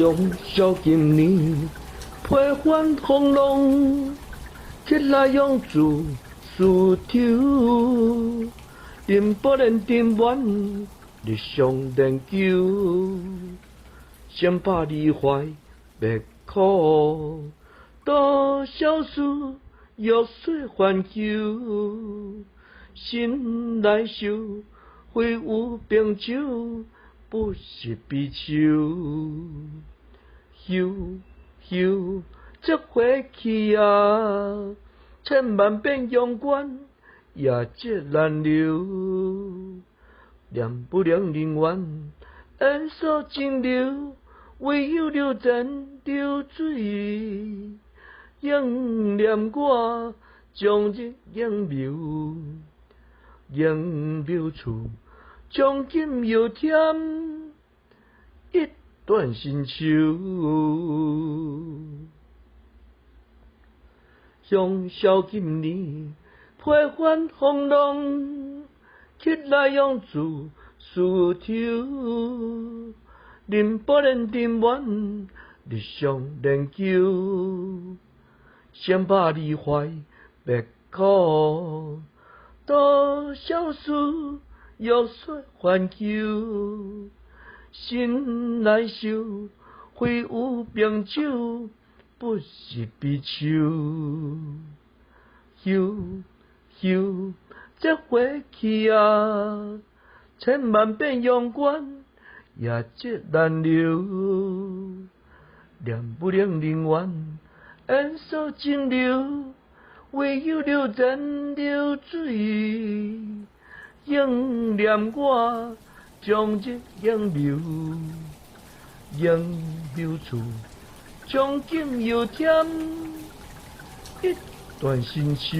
向小今年批返风浪，起来用自丝绸，任不能定完日常研究，先把你怀别苦，多少事弱水还求，心来受，会有冰酒。不是悲秋，休休，这回去啊，千万遍勇敢，也这难留。念不了人缘，恩所尽留，唯有流泉流水，应念我将日应描，应描处。将今又添一段新愁，向小今年批返风浪，起来用自丝绸，任不能定完日常研究，先把你怀别苦，多少事。弱水还求，心来受，会有冰酒，不是悲秋。休休，这回去啊，千万遍勇敢，也这难留。念不了人缘，恩所尽留，唯有流泉流水。应念我将日应描，应描处，将今又添一段新愁。